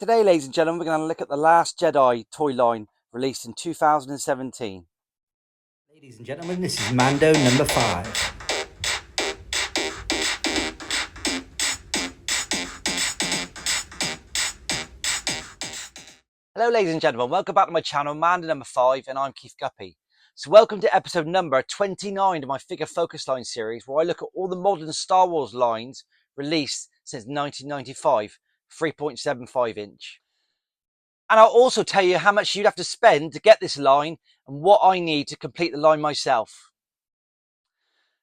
Today, ladies and gentlemen, we're going to look at the Last Jedi toy line released in 2017. Ladies and gentlemen, this is Mando number 5. Hello, ladies and gentlemen, welcome back to my channel, Manda number 5, and I'm Keith Guppy. So welcome to episode number 29 of my Figure Focus Line series, where I look at all the modern Star Wars lines released since 1995, 3.75 inch. And I'll also tell you how much you'd have to spend to get this line and what I need to complete the line myself.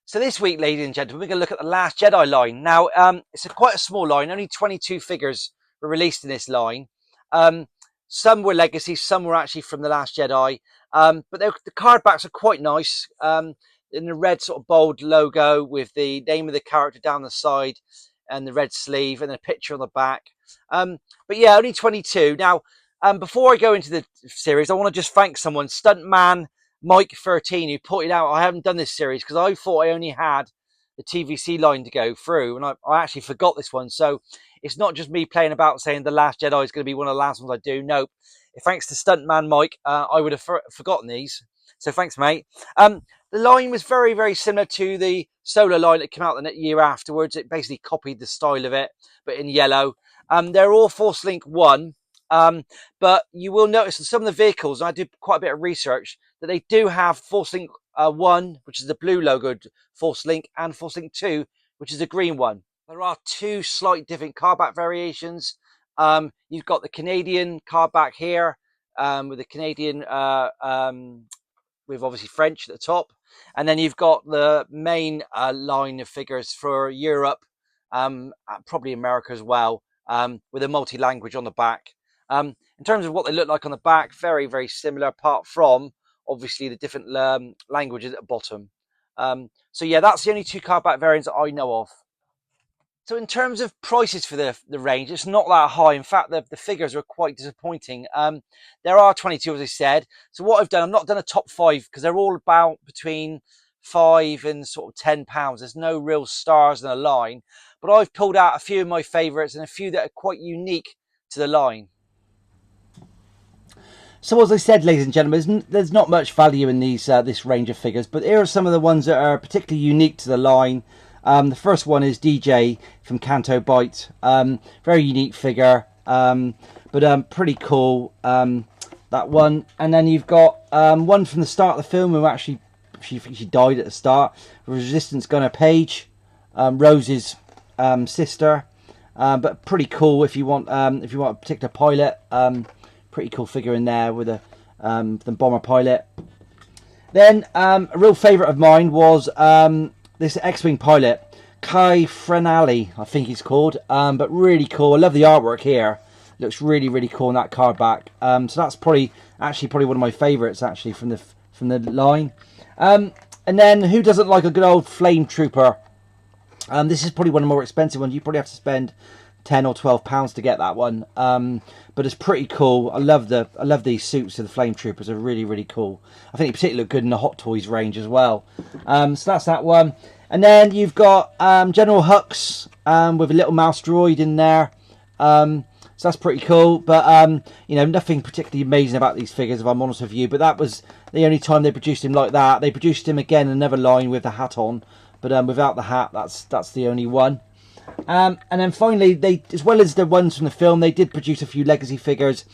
So this week, ladies and gentlemen, we're going to look at the Last Jedi line. Now, it's quite a small line. Only 22 figures were released in this line. Some were legacy, some were actually from the Last Jedi. But the card backs are quite nice. In the red sort of bold logo with the name of the character down the side and the red sleeve and a picture on the back. But yeah, only 22. Now, before I go into the series, I want to just thank someone, Stuntman Mike 13, who pointed out I haven't done this series because I thought I only had the TVC line to go through, and I actually forgot this one. So it's not just me playing about saying the Last Jedi is going to be one of the last ones I do. Nope. Thanks to Stuntman Mike, I would have forgotten these. So thanks, mate. The line was very, very similar to the Solo line that came out the year afterwards. It basically copied the style of it, but in yellow. They're all Force Link 1. But you will notice that some of the vehicles, and I did quite a bit of research, that they do have Force Link 1, which is the blue logoed Force Link, and Force Link 2, which is the green one. There are two slight different cardback variations. You've got the Canadian cardback here, with the Canadian, with obviously French at the top. And then you've got the main line of figures for Europe, probably America as well, with a multi-language on the back. In terms of what they look like on the back, very, very similar, apart from obviously the different languages at the bottom. So yeah, that's the only two cardback variants that I know of. So in terms of prices for the range, it's not that high. In fact, the figures are quite disappointing. There are 22, as I said. So what I've done, I've not done a top 5 because they're all about between £5 and sort of £10. There's no real stars in the line, but I've pulled out a few of my favourites and a few that are quite unique to the line. So as I said, ladies and gentlemen, there's not much value in these this range of figures, but here are some of the ones that are particularly unique to the line. The first one is DJ from Canto Bight. Very unique figure, but pretty cool, that one. And then you've got one from the start of the film who actually she died at the start. Resistance Gunner Page, Rose's sister, but pretty cool if you want a particular pilot. Pretty cool figure in there with the bomber pilot. Then a real favourite of mine was this X-Wing pilot, Kai Frenali, I think he's called. But really cool. I love the artwork here. Looks really, really cool in that card back. So that's probably one of my favourites actually from the line. And then who doesn't like a good old flame trooper? This is probably one of the more expensive ones. You probably have to spend £10 or £12 to get that one, but it's pretty cool. I love these suits of the flame troopers. Are really, really cool. I think they particularly look good in the Hot Toys range as well. So that's that one. And then you've got General Hux with a little mouse droid in there. So that's pretty cool. But you know, nothing particularly amazing about these figures, if I'm honest with you. But that was the only time they produced him like that. They produced him again in another line with the hat on, but without the hat, that's the only one. And then finally, they, as well as the ones from the film, they did produce a few legacy figures.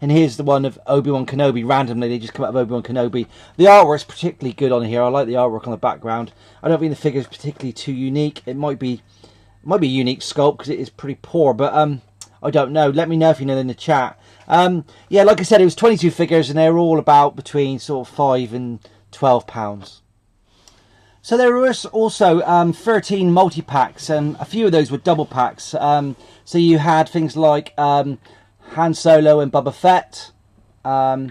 And here's the one of Obi-Wan Kenobi. Randomly, they just come out of Obi-Wan Kenobi. The artwork's particularly good on here. I like the artwork on the background. I don't think the figure's particularly too unique. It might be a unique sculpt because it is pretty poor. But I don't know. Let me know if you know in the chat. Yeah, like I said, it was 22 figures, and they're all about between sort of £5 and £12. So there was also 13 multi-packs, and a few of those were double packs. So you had things like Han Solo and Boba Fett. There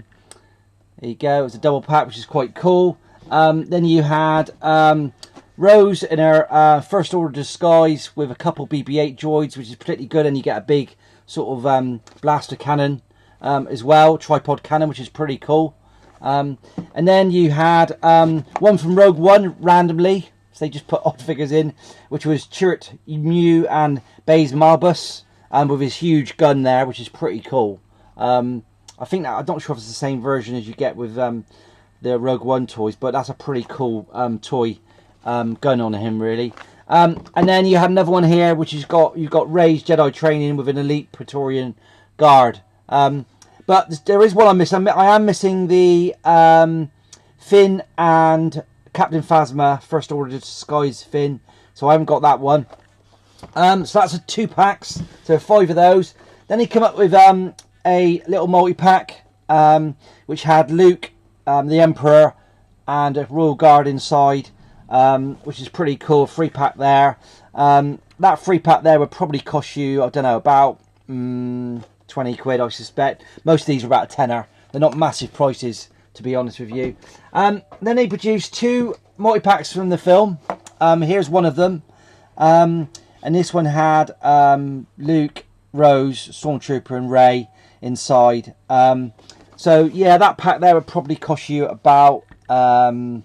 you go, it was a double pack, which is quite cool. Then you had Rose in her First Order disguise with a couple BB-8 droids, which is particularly good, and you get a big sort of blaster cannon as well, tripod cannon, which is pretty cool. And then you had one from Rogue One randomly, so they just put odd figures in, which was Chirrut Mew and Baze Marbus. with his huge gun there, which is pretty cool. I think that, I'm not sure if it's the same version as you get with the Rogue One toys, but that's a pretty cool toy gun on him, really. And then you have another one here, which you've got Rey's Jedi training with an elite Praetorian Guard. But there is one I miss. I am missing the Finn and Captain Phasma First Order Disguise Finn, so I haven't got that one. So that's 2 packs, so 5 of those. Then he come up with a little multi-pack, which had Luke, the Emperor, and a Royal Guard inside, which is pretty cool. 3 pack there. That 3 pack there would probably cost you, I don't know, about 20 quid, I suspect. Most of these are about a tenner. They're not massive prices, to be honest with you. Then they produced 2 multi-packs from the film. Here's one of them. And this one had Luke, Rose, Stormtrooper and Rey inside. So yeah, that pack there would probably cost you about don't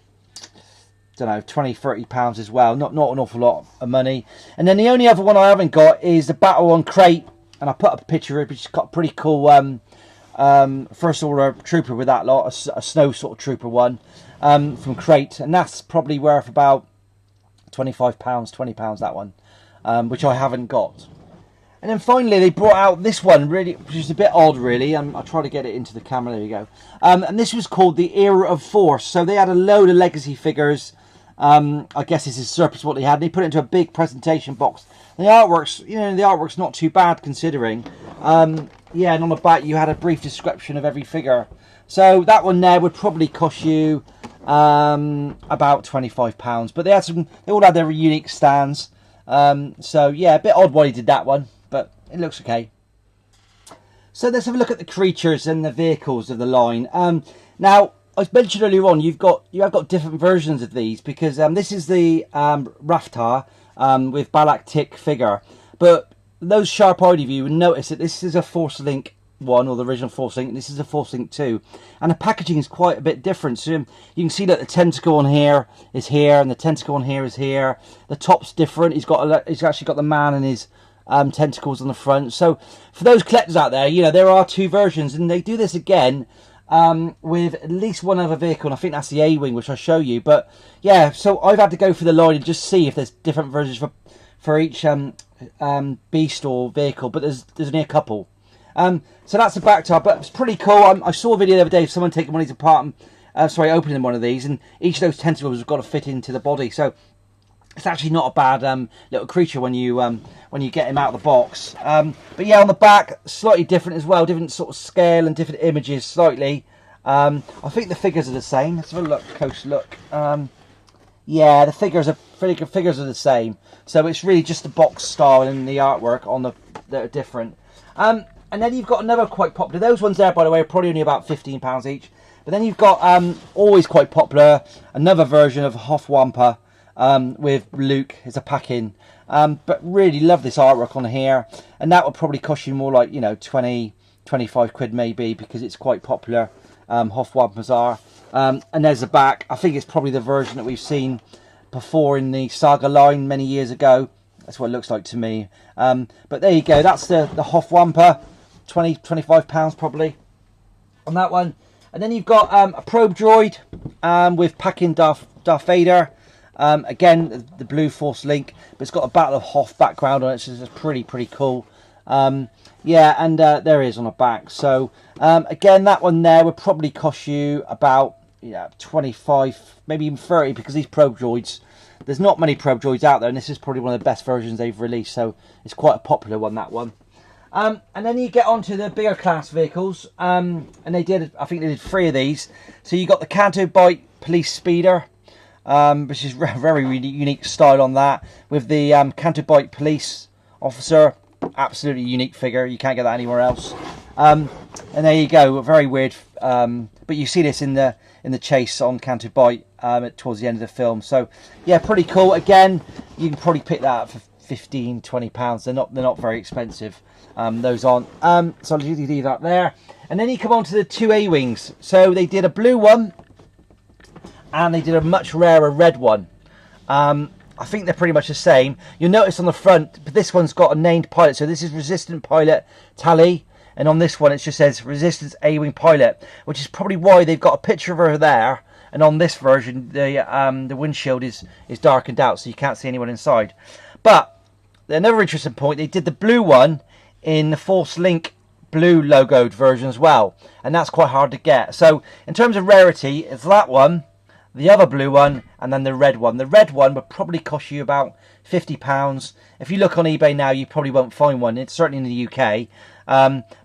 know, 20-30 pounds as well. Not an awful lot of money. And then the only other one I haven't got is the Battle on Crate, and I put up a picture of it, which has got a pretty cool First Order trooper with that lot, a snow sort of trooper one from Crate, and that's probably worth about £25, £20 that one, which I haven't got. And then finally they brought out this one, really, which is a bit odd really. I'll try to get it into the camera, there you go. And this was called the Era of Force. So they had a load of legacy figures. I guess this is surplus what they had. And they put it into a big presentation box. And the artwork's, you know, the artwork's not too bad considering. Yeah, and on the back you had a brief description of every figure. So that one there would probably cost you about £25. But they all had their unique stands. So yeah, a bit odd why he did that one, but it looks okay. So let's have a look at the creatures and the vehicles of the line. Now, I mentioned earlier on, you have got different versions of these, because this is the Raftar with Balak Tick figure. But those sharp-eyed of you would notice that this is a Force Link 1, or the original Force Link, and this is a Force Link 2. And the packaging is quite a bit different. So you can see that the tentacle on here is here, and the tentacle on here is here. The top's different. He's actually got the man and his tentacles on the front. So for those collectors out there, you know, there are 2 versions, and they do this again with at least one other vehicle, and I think that's the A-Wing, which I'll show you. But yeah, so I've had to go for the line and just see if there's different versions for each beast or vehicle, but there's only a couple. So that's the back tire, but it's pretty cool. I saw a video the other day of someone taking one of these apart and opening one of these, and each of those tentacles have got to fit into the body. So it's actually not a bad little creature when you get him out of the box. But yeah, on the back, slightly different as well, different sort of scale and different images slightly. I think the figures are the same. Let's have a look, close look. Yeah, the figures are the same. So it's really just the box style and the artwork on that are different. And then you've got another quite popular. Those ones there, by the way, are probably only about £15 each. But then you've got always quite popular, another version of Hoth Wampa with Luke as a pack-in. But really love this artwork on here, and that would probably cost you more like, you know, 20-25 quid maybe, because it's quite popular. Hoth Wampas are. And there's the back. I think it's probably the version that we've seen before in the Saga line many years ago. That's what it looks like to me. But there you go. That's the Hoth Wampa. £25 probably on that one. And then you've got a probe droid with pack-in Darth Vader. Again, the blue Force Link, but it's got a Battle of Hoth background on it, so it's pretty cool. Yeah, and there it is on the back. So again, that one there would probably cost you about 25, maybe even 30, because these probe droids, there's not many probe droids out there, and this is probably one of the best versions they've released, so it's quite a popular one, that one. And then you get onto the bigger class vehicles, and I think they did 3 of these. So you got the Canto Bite Police Speeder, which is very really unique style on that, with the Canto Bite Police Officer. Absolutely unique figure, you can't get that anywhere else. And there you go, very weird. But you see this in the chase on Canto Bite towards the end of the film. So yeah, pretty cool. Again, you can probably pick that up for £15-20. They're not very expensive. Those aren't. So I'll leave that there. And then you come on to the 2 A-Wings. So they did a blue one, and they did a much rarer red one. I think they're pretty much the same. You'll notice on the front, but this one's got a named pilot. So this is Resistant Pilot Tally, and on this one it just says Resistance A-Wing Pilot, which is probably why they've got a picture of her there. And on this version, the windshield is darkened out, so you can't see anyone inside. But another interesting point, they did the blue one in the Force Link blue logoed version as well, and that's quite hard to get. So in terms of rarity, it's that one, the other blue one, and then the red one. The red one would probably cost you about £50. If you look on eBay now, you probably won't find one. It's certainly in the UK.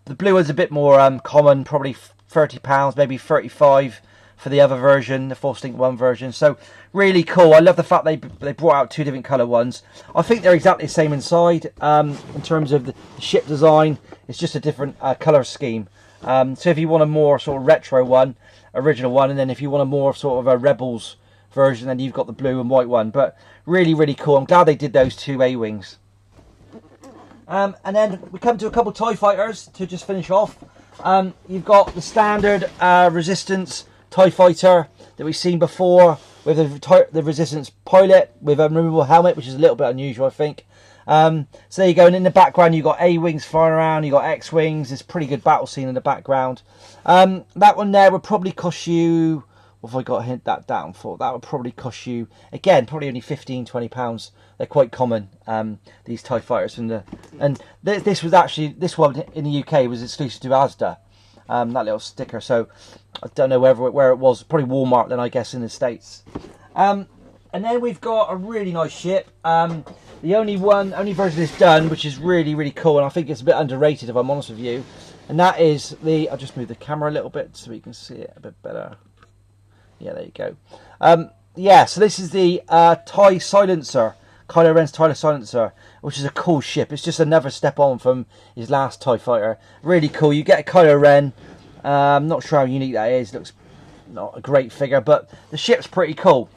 The blue one's a bit more common, probably £30, maybe 35 for the other version, the Force Link 1 version. So really cool. I love the fact they brought out two different colour ones. I think they're exactly the same inside. In terms of the ship design, it's just a different colour scheme. So if you want a more sort of retro one, original one, and then if you want a more sort of a Rebels version, then you've got the blue and white one. But really, really cool. I'm glad they did those two A-Wings. And then we come to a couple of TIE fighters to just finish off. You've got the standard Resistance TIE fighter that we've seen before, with the Resistance pilot with a removable helmet, which is a little bit unusual, I think. So there you go, and in the background you've got A-Wings flying around, you've got X-Wings, there's a pretty good battle scene in the background. That one there would probably cost you, what have I got to hint that down for? That would probably cost you, again, probably only £15–20. They're quite common, these TIE fighters. And this was actually, this one in the UK was exclusive to Asda. That little sticker, so I don't know where it was, probably Walmart then, I guess, in the States. And then we've got a really nice ship. The only version it's done, which is really, really cool, and I think it's a bit underrated if I'm honest with you, and that is I'll just move the camera a little bit so we can see it a bit better. Yeah, there you go. Yeah, so this is the TIE Silencer, Kylo Ren's TIE Silencer, which is a cool ship. It's just another step on from his last TIE fighter. Really cool. You get a Kylo Ren. I'm not sure how unique that is. Looks not a great figure, but the ship's pretty cool.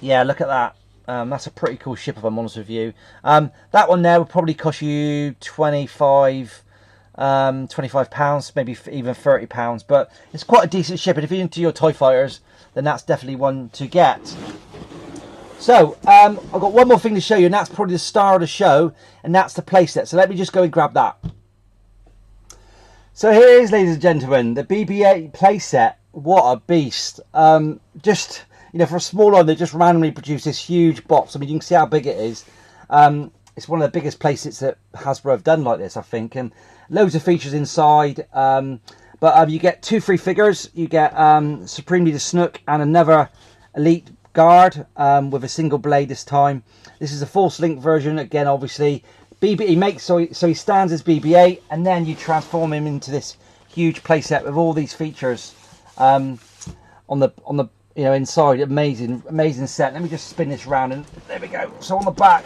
Yeah, look at that. That's a pretty cool ship, if I'm honest with you. That one there would probably cost you £25, maybe even £30. But it's quite a decent ship, and if you're into your TIE fighters, then that's definitely one to get. So, I've got one more thing to show you, and that's probably the star of the show, and that's the playset. So let me just go and grab that. So here it is, ladies and gentlemen, the BB-8 playset. What a beast. Just, you know, for a small line, they just randomly produced this huge box. I mean, you can see how big it is. It's one of the biggest playsets that Hasbro have done like this, I think. And loads of features inside. But you get 2 free figures. You get Supreme Leader Snook and another Elite Guard with a single blade this time. This is a Force Link version, again, obviously. He makes so he stands as BB-8, and then you transform him into this huge playset with all these features on the you know, inside. Amazing set. Let me just spin this round, and there we go. So on the back,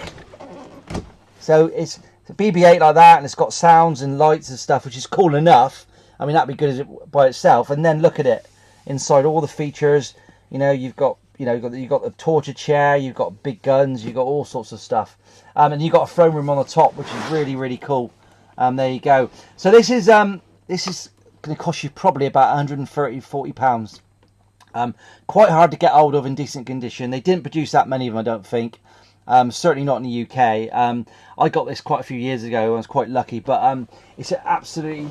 so it's a BB-8 like that, and it's got sounds and lights and stuff, which is cool enough. I mean, that'd be good as it by itself. And then look at it inside, all the features. You know, you've got the torture chair, you've got big guns, you've got all sorts of stuff, and you've got a throne room on the top, which is really, really cool. There you go. So this is going to cost you probably about £130–140. Quite hard to get hold of in decent condition. They didn't produce that many of them, I don't think. Certainly not in the UK. I got this quite a few years ago. I was quite lucky, but it's an absolutely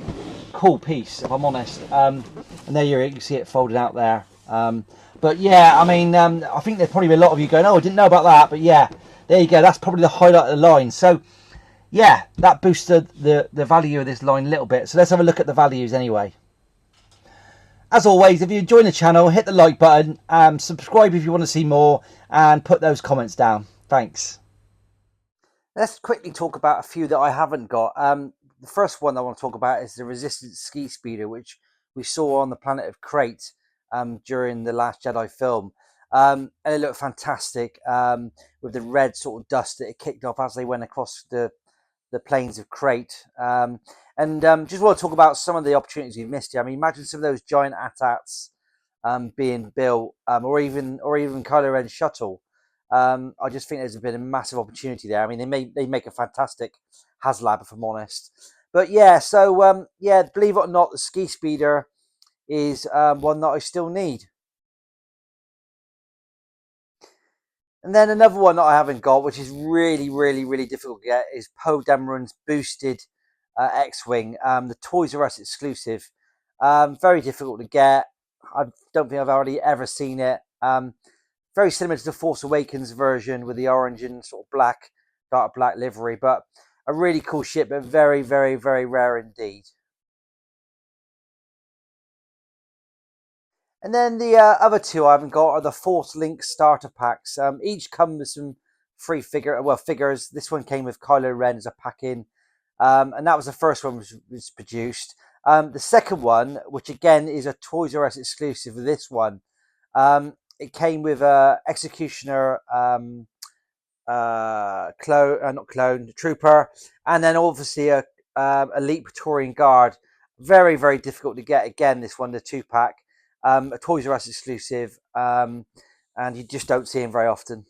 cool piece, if I'm honest. And there you can see it folded out there. But yeah, I mean, I think there's probably a lot of you going, oh, I didn't know about that. But yeah, there you go. That's probably the highlight of the line. So yeah, that boosted the value of this line a little bit. So let's have a look at the values anyway. As always, if you enjoy the channel, hit the like button, subscribe if you want to see more, and put those comments down. Thanks. Let's quickly talk about a few that I haven't got. The first one I want to talk about is the Resistance Ski Speeder, which we saw on the planet of Crate during the Last Jedi film. And it looked fantastic with the red sort of dust that it kicked off as they went across the plains of Crate. And just want to talk about some of the opportunities we've missed here. I mean, imagine some of those giant AT-ATs being built, or even Kylo Ren's shuttle. I just think there's been a massive opportunity there. I mean, they make a fantastic HasLab, if I'm honest. But yeah, so yeah, believe it or not, the Ski Speeder is one that I still need. And then another one that I haven't got, which is really, really, really difficult to get, is Poe Dameron's boosted X-wing, the Toys R Us exclusive. Very difficult to get. I don't think I've already ever seen it. Very similar to the Force Awakens version with the orange and sort of black, dark black livery, but a really cool ship, but very, very, very rare indeed. And then the other two I haven't got are the Force Link starter packs. Each come with some free figures. This one came with Kylo Ren as a pack in, and that was the first one was produced. The second one, which again is a Toys R Us exclusive, with this one, it came with a Executioner not clone, trooper, and then obviously a elite Praetorian Guard. Very, very difficult to get. Again, this one, the 2-pack, a Toys R Us exclusive, and you just don't see him very often.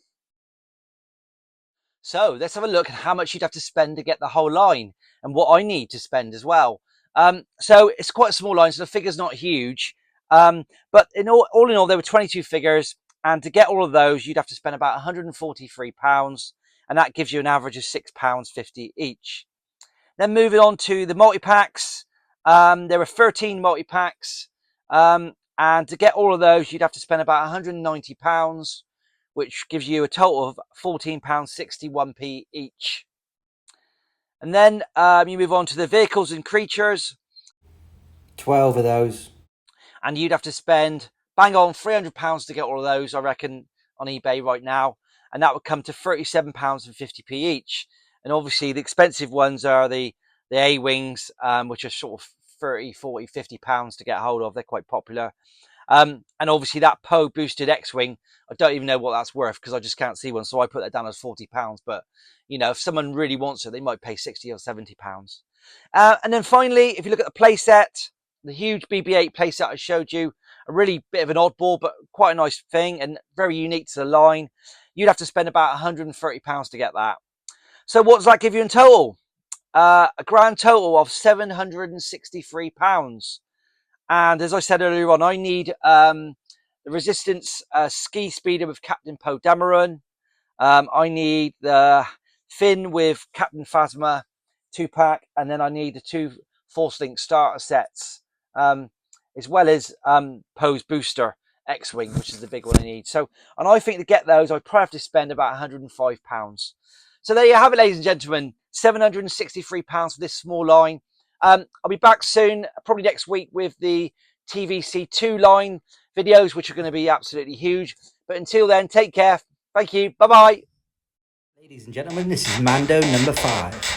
So let's have a look at how much you'd have to spend to get the whole line, and what I need to spend as well. So it's quite a small line, so the figure's not huge. But all in all, there were 22 figures. And to get all of those, you'd have to spend about £143, and that gives you an average of £6.50 each. Then moving on to the multi-packs, there were 13 multi-packs, and to get all of those, you'd have to spend about £190, which gives you a total of £14.61 each. And then you move on to the vehicles and creatures. 12 of those. And you'd have to spend bang on £300 to get all of those, I reckon, on eBay right now. And that would come to £37.50 each. And obviously, the expensive ones are the A-Wings, which are sort of 30, 40, £50 to get hold of. They're quite popular. And obviously, that Poe boosted X-Wing, I don't even know what that's worth because I just can't see one. So I put that down as £40. But, you know, if someone really wants it, they might pay £60 or £70. And then finally, if you look at the play set, the huge BB-8 playset I showed you, a really bit of an oddball, but quite a nice thing and very unique to the line. You'd have to spend about £130 to get that. So what does that give you in total? A grand total of £763. And as I said earlier on, I need the Resistance ski speeder with Captain Poe Dameron. I need the Finn with Captain Phasma 2-pack, and then I need the 2 Force Link starter sets, as well as Poe's booster X-Wing, which is the big one I need. So, and I think to get those, I'd probably have to spend about £105. So there you have it, ladies and gentlemen, £763 for this small line. I'll be back soon, probably next week, with the TVC2 line videos, which are going to be absolutely huge. But until then, take care. Thank you. Bye-bye. Ladies and gentlemen, this is Mando number 5.